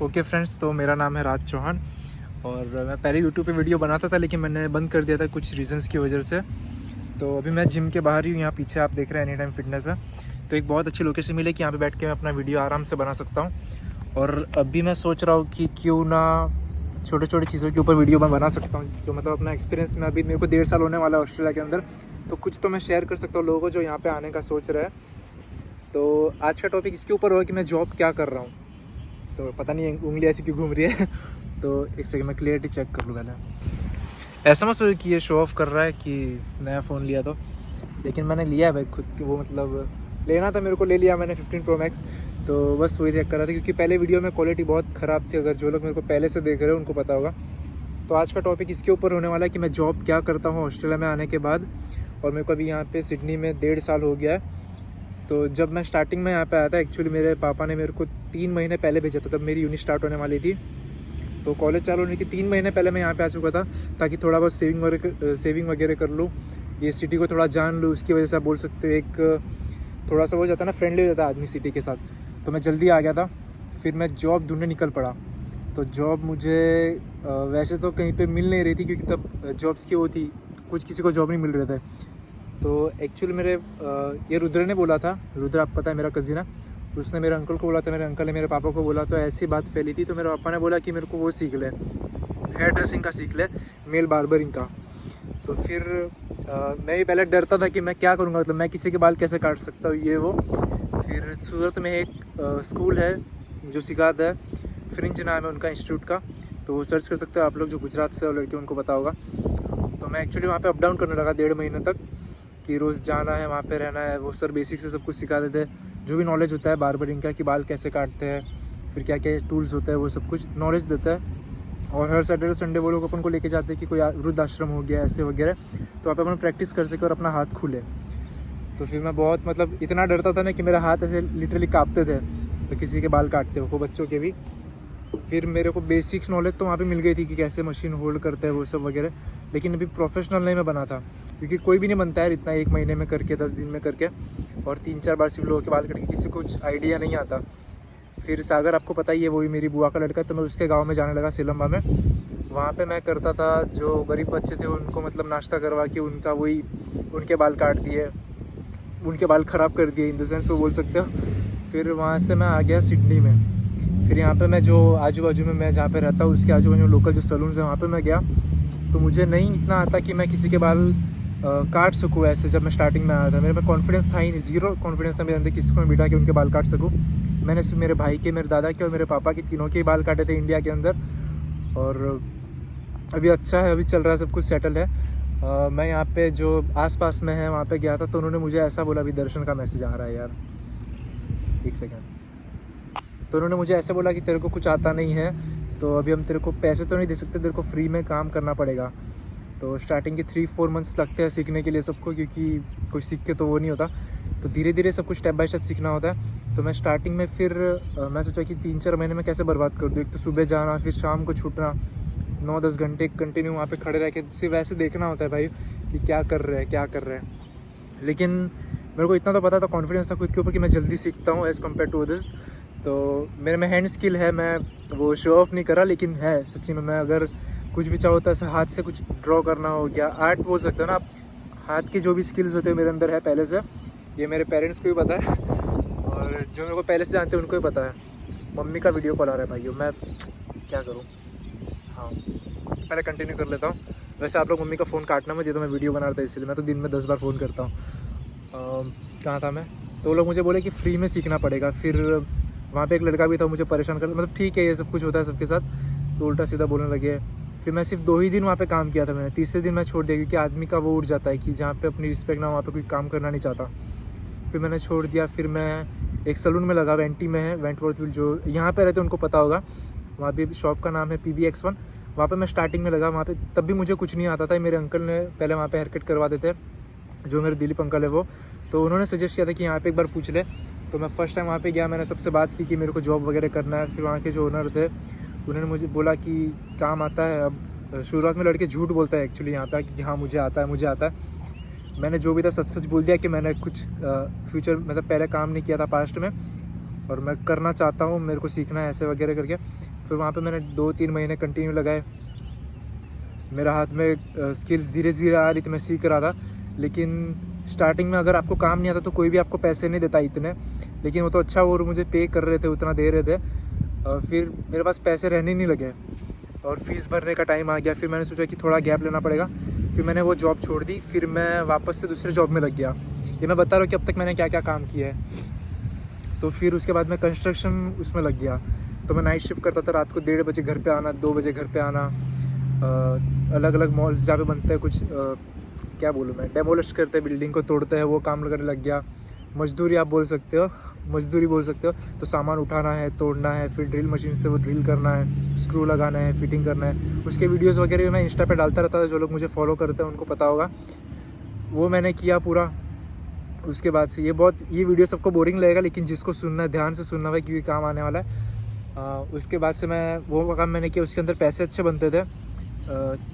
Okay friends, तो मेरा नाम है राज चौहान और मैं पहले यूट्यूब पे वीडियो बनाता था लेकिन मैंने बंद कर दिया था कुछ रीजंस की वजह से। तो अभी मैं जिम के बाहर ही हूँ, यहाँ पीछे आप देख रहे हैं एनी टाइम फिटनेस है। तो एक बहुत अच्छी लोकेशन मिली कि यहाँ पे बैठ के मैं अपना वीडियो आराम से बना सकता हूँ। और अभी मैं सोच रहा हूँ कि क्यों ना छोटे छोटे चीज़ों के ऊपर वीडियो मैं बना सकता हूँ, जो मतलब अपना एक्सपीरियंस में अभी मेरे को 1.5 साल होने वाला है ऑस्ट्रेलिया के अंदर, तो कुछ तो मैं शेयर कर सकता हूँ लोगों को जो यहाँ पे आने का सोच रहे हैं। तो आज का टॉपिक इसके ऊपर होगा कि मैं जॉब क्या कर रहा हूँ। तो पता नहीं उंगली ऐसी क्यों घूम रही है तो एक सेकंड मैं क्लियरिटी चेक कर लूँ पहले। ऐसा मत सोचो कि ये शो ऑफ कर रहा है कि नया फ़ोन लिया, तो लेकिन मैंने लिया है भाई खुद की, वो मतलब लेना था मेरे को, ले लिया मैंने 15 Pro Max। तो बस वही चेक कर रहा था क्योंकि पहले वीडियो में क्वालिटी बहुत ख़राब थी, अगर जो लोग मेरे को पहले से देख रहे हो उनको पता होगा। तो आज का टॉपिक इसके ऊपर होने वाला है कि मैं जॉब क्या करता हूँ ऑस्ट्रेलिया में आने के बाद। और मेरे को अभी यहाँ पे सिडनी में 1.5 साल हो गया है। तो जब मैं स्टार्टिंग में यहाँ पे आया था, एक्चुअली मेरे पापा ने मेरे को 3 महीने पहले भेजा था, तब मेरी यूनिट स्टार्ट होने वाली थी। तो कॉलेज चालू होने के 3 महीने पहले मैं यहाँ पे आ चुका था ताकि थोड़ा बहुत सेविंग वगैरह कर लूँ, ये सिटी को थोड़ा जान लूँ। उसकी वजह से आप बोल सकते हो एक थोड़ा सा हो जाता है ना, फ्रेंडली हो जाता है आदमी सिटी के साथ। तो मैं जल्दी आ गया था, फिर मैं जॉब ढूंढने निकल पड़ा। तो जॉब मुझे वैसे तो कहीं पे मिल नहीं रही थी क्योंकि तब जॉब्स की वो थी, कुछ किसी को जॉब नहीं मिल रहे थे। तो एक्चुअली मेरे ये रुद्र ने बोला था, रुद्र आप पता है मेरा कज़िन है, उसने मेरे अंकल को बोला था, मेरे अंकल ने मेरे पापा को बोला, तो ऐसी बात फैली थी। तो मेरे पापा ने बोला कि मेरे को वो सीख ले, हेयर ड्रेसिंग का सीख ले, मेल बार्बरिंग का। तो फिर मैं भी पहले डरता था कि मैं क्या करूँगा, मतलब मैं किसी के बाल कैसे काट सकता हूँ ये वो। फिर सूरत में एक स्कूल है जो सिखाता है, फ्रिंज नाम है उनका इंस्टीट्यूट का, तो वो सर्च कर सकते हो आप लोग, जो गुजरात से लड़के उनको पता होगा। तो मैं एक्चुअली वहाँ पे अप डाउन करने लगा 1.5 महीने तक, कि रोज़ जाना है वहाँ पे रहना है। वो सर बेसिक से सब कुछ सिखा देते हैं, जो भी नॉलेज होता है बार्बरिंग का, कि बाल कैसे काटते हैं, फिर क्या क्या टूल्स होते हैं, वो सब कुछ नॉलेज देता है। और हर सैटरडे संडे वो लोग अपन को लेके जाते हैं कि कोई वृद्धाश्रम हो गया ऐसे वगैरह, तो आप अपन प्रैक्टिस कर सके और अपना हाथ खुले। तो फिर मैं बहुत मतलब इतना डरता था ना कि मेरे हाथ ऐसे लिटरली काँपते थे तो किसी के बाल काटते हो, बच्चों के भी। फिर मेरे को बेसिक्स नॉलेज तो वहाँ पे मिल गई थी कि कैसे मशीन होल्ड करते हैं वो सब वगैरह, लेकिन अभी प्रोफेशनल नहीं मैं बना था क्योंकि कोई भी नहीं बनता है इतना 1 महीने में करके, 10 दिन में करके, और 3-4 बार सिर्फ लोगों के बाल कटके, किसी को कुछ आइडिया नहीं आता। फिर सागर आपको पता ही है, वही मेरी बुआ का लड़का, तो मैं उसके गाँव में जाने लगा सिलम्बा में। वहाँ पर मैं करता था, जो गरीब बच्चे थे उनको मतलब नाश्ता करवा के उनका वही उनके बाल काट दिए, उनके बाल ख़राब कर दिए इन द सेंस वो बोल सकते हो। फिर वहाँ से मैं आ गया सिडनी में। फिर यहाँ पे मैं जो आजू बाजू में मैं जहाँ पे रहता हूँ उसके आजू बाजू में लोकल जो सलून्स हैं वहाँ पे मैं गया। तो मुझे नहीं इतना आता कि मैं किसी के बाल काट सकूँ ऐसे। जब मैं स्टार्टिंग में आया था मेरे में कॉन्फिडेंस था ही नहीं, ज़ीरो कॉन्फिडेंस था मेरे अंदर किसी को बिठा के उनके बाल काट सकूँ। मैंने सिर्फ मेरे भाई के, मेरे दादा के और मेरे पापा के, तीनों के ही बाल काटे थे इंडिया के अंदर। और अभी अच्छा है, अभी चल रहा है, सब कुछ सेटल है। मैं यहाँ पे जो आसपास में है वहाँ पे गया था, तो उन्होंने मुझे ऐसा बोला, अभी दर्शन का मैसेज आ रहा है यार, एक सेकेंड। तो उन्होंने मुझे ऐसे बोला कि तेरे को कुछ आता नहीं है तो अभी हम तेरे को पैसे तो नहीं दे सकते, तेरे को फ्री में काम करना पड़ेगा। तो स्टार्टिंग के 3-4 मंथ्स लगते हैं सीखने के लिए सबको, क्योंकि कुछ सीख के तो वो नहीं होता, तो धीरे धीरे सब कुछ स्टेप बाय स्टेप सीखना होता है। तो मैं स्टार्टिंग में फिर मैं सोचा कि 3-4 महीने में कैसे बर्बाद कर दूँ। एक तो सुबह जाना, फिर शाम को छूटना, 9-10 घंटे कंटिन्यू वहाँ पे खड़े रह के सिर्फ ऐसे देखना होता है भाई कि क्या कर रहे हैं क्या कर रहे हैं। लेकिन मेरे को इतना तो पता था, कॉन्फिडेंस था खुद के ऊपर कि मैं जल्दी सीखता हूँ एज़ कम्पेयर टू अदर्स। तो मेरे में हैंड स्किल है, मैं वो शो ऑफ नहीं कर रहा, लेकिन है सच्ची में। मैं अगर कुछ भी चाहो तो ऐसे हाथ से कुछ ड्रॉ करना हो गया, आर्ट बोल सकते हो ना आप, हाथ की जो भी स्किल्स होते हैं मेरे अंदर है पहले से। ये मेरे पेरेंट्स को भी पता है और जो मेरे को पहले से जानते हैं उनको भी पता है। मम्मी का वीडियो कॉल आ रहा है भाइयों, मैं क्या करूँ। हाँ, पहले कंटिन्यू कर लेता हूँ। वैसे आप लोग मम्मी का फ़ोन काटना मत, ये तो मैं वीडियो बना रहा था इसलिए, मैं तो दिन में 10 बार फ़ोन करता हूँ। कहाँ था मैं, तो वो लोग मुझे बोले कि फ्री में सीखना पड़ेगा। फिर वहाँ पे एक लड़का भी था मुझे परेशान कर, मतलब ठीक है ये सब कुछ होता है सबके साथ, तो उल्टा सीधा बोलने लगे। फिर मैं सिर्फ 2 ही दिन वहाँ पे काम किया था मैंने, तीसरे दिन मैं छोड़ दिया क्योंकि आदमी का वो उठ जाता है कि जहाँ पे अपनी रिस्पेक्ट ना, वहाँ पे कोई काम करना नहीं चाहता। फिर मैंने छोड़ दिया। फिर मैं एक सलून में लगा, वेंटी में है, वेंटवर्थ विल, जो यहाँ पे रहते हैं उनको पता होगा। वहाँ भी शॉप का नाम है PBX1। वहाँ पे मैं स्टार्टिंग में लगा, वहाँ पे तब भी मुझे कुछ नहीं आता था। मेरे अंकल ने पहले वहाँ पे हेयर कट करवा देते, जो मेरे दिलीप अंकल है वो, तो उन्होंने सजेस्ट किया था कि यहाँ पे एक बार पूछ ले। तो मैं फर्स्ट टाइम वहाँ पे गया, मैंने सबसे बात की कि मेरे को जॉब वगैरह करना है। फिर वहाँ के जो ओनर थे उन्होंने मुझे बोला कि काम आता है। अब शुरुआत में लड़के झूठ बोलता है एक्चुअली यहाँ पे कि हाँ मुझे आता है मुझे आता है। मैंने जो भी था सच सच बोल दिया कि मैंने कुछ फ्यूचर मतलब पहले काम नहीं किया था पास्ट में, और मैं करना चाहता हूँ, मेरे को सीखना है ऐसे वगैरह करके। फिर वहाँ पे मैंने 2-3 महीने कंटिन्यू लगाए। मेरा हाथ में स्किल्स धीरे धीरे आ रही थी, मैं सीख रहा था। लेकिन स्टार्टिंग में अगर आपको काम नहीं आता तो कोई भी आपको पैसे नहीं देता इतने, लेकिन वो तो अच्छा वो मुझे पे कर रहे थे, उतना दे रहे थे। फिर मेरे पास पैसे रहने नहीं लगे और फीस भरने का टाइम आ गया। फिर मैंने सोचा कि थोड़ा गैप लेना पड़ेगा। फिर मैंने वो जॉब छोड़ दी, फिर मैं वापस से दूसरे जॉब में लग गया। ये मैं बता रहा हूँ कि अब तक मैंने क्या क्या काम किया है। तो फिर उसके बाद मैं कंस्ट्रक्शन उसमें लग गया। तो मैं नाइट शिफ्ट करता था, रात को 1:30 बजे घर पे आना, 2 बजे घर पे आना। अलग अलग मॉल्स जहाँ पे बनते हैं कुछ क्या बोलूँ मैं, डेमोलिश करते हैं, बिल्डिंग को तोड़ते हैं, वो काम करने लग गया। मजदूरी आप बोल सकते हो, मजदूरी बोल सकते हो। तो सामान उठाना है, तोड़ना है, फिर ड्रिल मशीन से वो ड्रिल करना है, स्क्रू लगाना है, फिटिंग करना है। उसके वीडियोस वगैरह भी मैं इंस्टा पे डालता रहता था, जो लोग मुझे फॉलो करते हैं उनको पता होगा। वो मैंने किया पूरा। उसके बाद से ये वीडियो सबको बोरिंग लगेगा, लेकिन जिसको सुनना है ध्यान से सुनना है, क्योंकि काम आने वाला है। उसके बाद से मैं वो काम मैंने किया, उसके अंदर पैसे अच्छे बनते थे।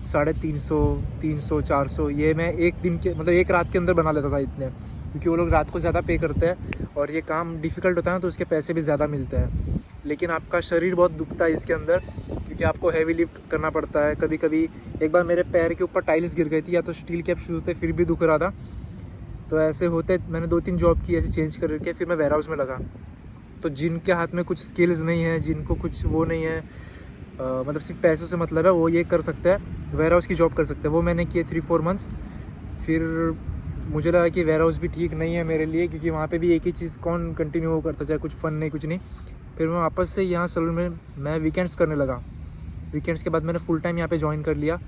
350, 300, 400 ये मैं एक दिन के मतलब एक रात के अंदर बना लेता था इतने, क्योंकि वो लोग रात को ज़्यादा पे करते हैं और ये काम डिफ़िकल्ट होता है ना, तो उसके पैसे भी ज़्यादा मिलते हैं। लेकिन आपका शरीर बहुत दुखता है इसके अंदर, क्योंकि आपको हैवी लिफ्ट करना पड़ता है। कभी कभी एक बार मेरे पैर के ऊपर टाइल्स गिर गई थी, या तो स्टील कैप शूज़ थे, फिर भी दुख रहा था। तो ऐसे होते मैंने 2-3 जॉब की ऐसे चेंज करके, फिर मैं वेयर हाउस में लगा। तो जिनके हाथ में कुछ स्किल्स नहीं है, जिनको कुछ वो नहीं है, मतलब सिर्फ पैसों से मतलब है, वो ये कर सकते हैं, वेयर हाउस की जॉब कर सकते हैं। वो मैंने किए 3-4 मंथ्स। फिर मुझे लगा कि वेयर हाउस भी ठीक नहीं है मेरे लिए, क्योंकि वहाँ पे भी एक ही चीज़ कौन कंटिन्यू करता जाए, कुछ फ़न नहीं, कुछ नहीं। फिर मैं वापस से यहाँ सैलून में मैं वीकेंड्स करने लगा। वीकेंड्स के बाद मैंने फुल टाइम यहाँ पे ज्वाइन कर लिया।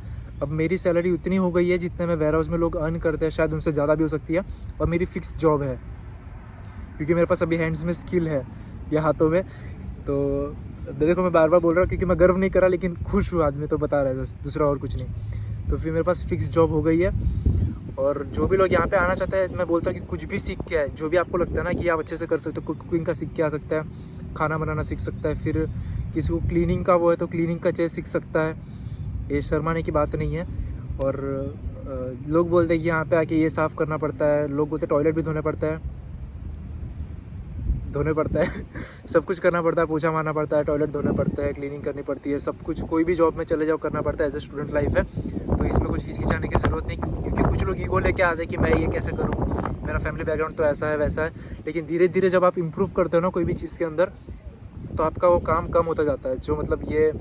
अब मेरी सैलरी उतनी हो गई है जितने में वेयर हाउस में लोग अर्न करते हैं, शायद उनसे ज़्यादा भी हो सकती है। और मेरी फ़िक्स जॉब है, क्योंकि मेरे पास अभी हैंड्स में स्किल है या हाथों में। तो देखो मैं बार बार बोल रहा हूँ, क्योंकि मैं गर्व नहीं करा, लेकिन खुश हूँ आदमी तो बता रहा है, दूसरा और कुछ नहीं। तो फिर मेरे पास फ़िक्स जॉब हो गई है। और जो भी लोग यहाँ पे आना चाहते हैं, मैं बोलता हूँ कि कुछ भी सीख के आए, जो भी आपको लगता है ना कि आप अच्छे से कर सकते हो। कुकिंग का सीख के आ सकता है, खाना बनाना सीख सकता है। फिर किसी को क्लीनिंग का वो है तो क्लीनिंग का चीज़ सीख सकता है। ये शर्माने की बात नहीं है। और लोग बोलते हैं कि यहाँ पे आके ये साफ़ करना पड़ता है, लोग बोलते हैं टॉयलेट भी धोने पड़ता है सब कुछ करना पड़ता है, पोछा मारना पड़ता है, टॉयलेट धोने पड़ता है, क्लीनिंग करनी पड़ती है, सब कुछ कोई भी जॉब में चले जाओ करना पड़ता है। एज ए स्टूडेंट लाइफ है, तो इसमें कुछ हिचकिचाने की ज़रूरत नहीं, क्योंकि कुछ लोग ईगो लेके आते हैं कि मैं ये कैसे करूँ, मेरा फैमिली बैकग्राउंड तो ऐसा है वैसा है। लेकिन धीरे धीरे जब आप इम्प्रूव करते हो ना कोई भी चीज़ के अंदर, तो आपका वो काम कम होता जाता है। जो मतलब ये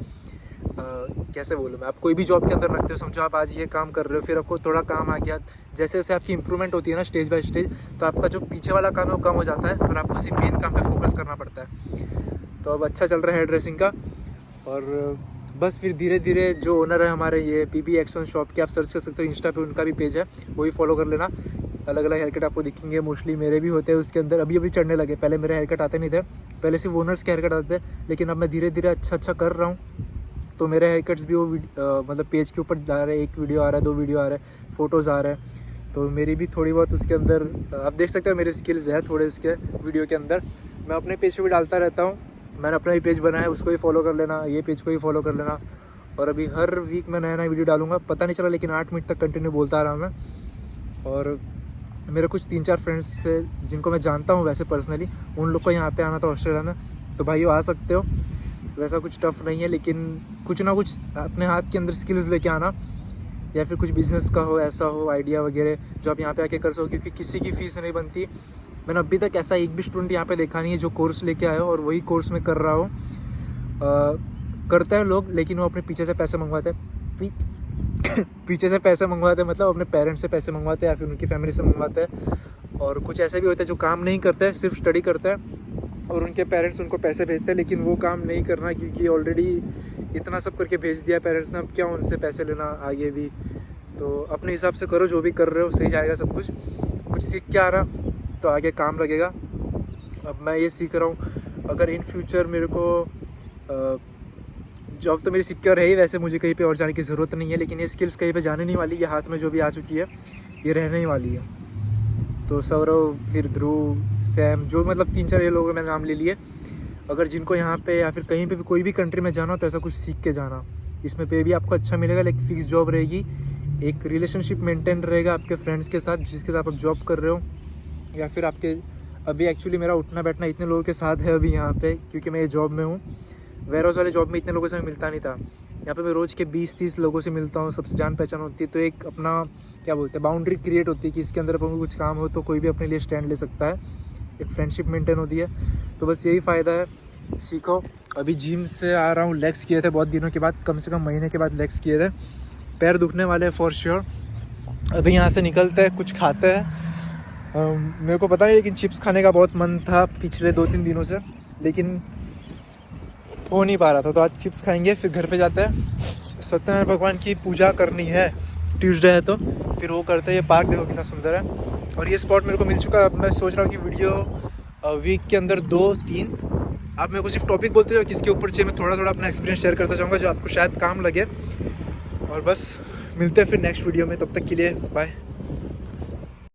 कैसे बोलूँ मैं, आप कोई भी जॉब के अंदर रखते हो, समझो आप आज ये काम कर रहे हो, फिर आपको थोड़ा काम आ गया, जैसे जैसे आपकी इंप्रूवमेंट होती है ना स्टेज बाय स्टेज, तो आपका जो पीछे वाला काम है वो कम हो जाता है और आपको सिर्फ मेन काम पे फोकस करना पड़ता है। तो अब अच्छा चल रहा है हेयर ड्रेसिंग का। और बस फिर धीरे धीरे जो ओनर है हमारे, ये PB एक्शन शॉप के, आप सर्च कर सकते हो इंस्टा पे, उनका भी पेज है, वही फॉलो कर लेना। अलग अलग हेयर कट आपको दिखेंगे, मोस्टली मेरे भी होते हैं उसके अंदर। अभी चढ़ने लगे, पहले मेरे हेयर कट आते नहीं थे, पहले सिर्फ ओनर्स के हेयर कट आते थे, लेकिन अब मैं धीरे धीरे अच्छा कर रहा हूँ। तो मेरे हेयर कट्स भी वो मतलब पेज के ऊपर जा रहे हैं, 1 वीडियो आ रहा है, 2 वीडियो आ रहे हैं, फ़ोटोज़ आ रहे हैं। तो मेरी भी थोड़ी बहुत उसके अंदर आप देख सकते हो मेरी स्किल्स है थोड़े उसके वीडियो के अंदर। मैं अपने पेज पे भी डालता रहता हूँ, मैंने अपना ही पेज बनाया है, उसको ही फॉलो कर लेना, ये पेज को ही फॉलो कर लेना। और अभी हर वीक मैं नया नया वीडियो डालूंगा, पता नहीं चला लेकिन 8 मिनट तक कंटिन्यू बोलता रहा मैं। और मेरे कुछ 3-4 फ्रेंड्स से जिनको मैं जानता हूँ वैसे पर्सनली, उन लोग को यहाँ पे आना था ऑस्ट्रेलिया में, तो भाइयों आ सकते हो, वैसा कुछ टफ नहीं है। लेकिन कुछ ना कुछ अपने हाथ के अंदर स्किल्स लेके आना, या फिर कुछ बिज़नेस का हो, ऐसा हो आइडिया वगैरह जो आप यहाँ पे आके कर सको, क्योंकि किसी की फ़ीस नहीं बनती। मैंने अभी तक ऐसा एक भी स्टूडेंट यहाँ पे देखा नहीं है जो कोर्स लेके आया हो और वही कोर्स में कर रहा हो। करते हैं लोग, लेकिन वो अपने पीछे से पैसे मंगवाते हैं पीछे से पैसे मंगवाते हैं, मतलब अपने पेरेंट्स से पैसे मंगवाते हैं या फिर उनकी फैमिली से मंगवाते हैं। और कुछ ऐसे भी होते हैं जो काम नहीं करते हैं, सिर्फ स्टडी करते हैं और उनके पेरेंट्स उनको पैसे भेजते हैं, लेकिन वो काम नहीं करना, क्योंकि ऑलरेडी इतना सब करके भेज दिया पेरेंट्स ने, अब क्या उनसे पैसे लेना आगे भी। तो अपने हिसाब से करो, जो भी कर रहे हो सही जाएगा सब कुछ सीख के आ रहा तो आगे काम लगेगा। अब मैं ये सीख रहा हूँ, अगर इन फ्यूचर मेरे को जॉब तो मेरी सिक्योर है ही, वैसे मुझे कहीं पे और जाने की ज़रूरत नहीं है, लेकिन ये स्किल्स कहीं पे जाने नहीं वाली, ये हाथ में जो भी आ चुकी है ये रहने ही वाली है। तो सौरव, फिर ध्रुव, सैम, जो मतलब 3-4 ये लोगों मैंने नाम ले लिए। अगर जिनको यहाँ पे या फिर कहीं पे भी कोई भी कंट्री में जाना हो तो ऐसा कुछ सीख के जाना, इसमें पे भी आपको अच्छा मिलेगा, लेकिन फिक्स जॉब रहेगी, एक रिलेशनशिप मेंटेन रहेगा आपके फ्रेंड्स के साथ जिसके साथ आप जॉब कर रहे हो, या फिर आपके अभी एक्चुअली मेरा उठना बैठना इतने लोगों के साथ है अभी यहाँ पे, क्योंकि मैं ये जॉब में हूँ। वेयर हाउस वाले जॉब में इतने लोगों से मैं मिलता नहीं था। यहाँ पे मैं रोज़ के 20-30 लोगों से मिलता हूँ, सबसे जान पहचान होती है। तो एक अपना क्या बोलते हैं, बाउंड्री क्रिएट होती है कि इसके अंदर अपन को कुछ काम हो तो कोई भी अपने लिए स्टैंड ले सकता है, एक फ्रेंडशिप मेंटेन होती है। तो बस यही फ़ायदा है, सीखो। अभी जिम से आ रहा हूँ, लेग्स किए थे बहुत दिनों के बाद, कम से कम महीने के बाद लेग्स किए थे। पैर दुखने वाले हैं फॉर श्योर। अभी यहाँ से निकलते हैं, कुछ खाते हैं। मेरे को पता नहीं, लेकिन चिप्स खाने का बहुत मन था पिछले 2-3 दिनों से, लेकिन हो नहीं पा रहा था। तो आज चिप्स खाएंगे, फिर घर पे जाते हैं। सत्यनारायण भगवान की पूजा करनी है, ट्यूसडे है, तो फिर वो करते हैं। ये पार्क देखो कितना सुंदर है, और ये स्पॉट मेरे को मिल चुका है। अब मैं सोच रहा हूँ कि वीडियो वीक के अंदर 2-3 आप मेरे को सिर्फ टॉपिक बोलते हो किसके ऊपर चाहिए, मैं थोड़ा थोड़ा अपना एक्सपीरियंस शेयर करता चाहूँगा जो आपको शायद काम लगे। और बस मिलते हैं फिर नेक्स्ट वीडियो में, तब तक के लिए बाय।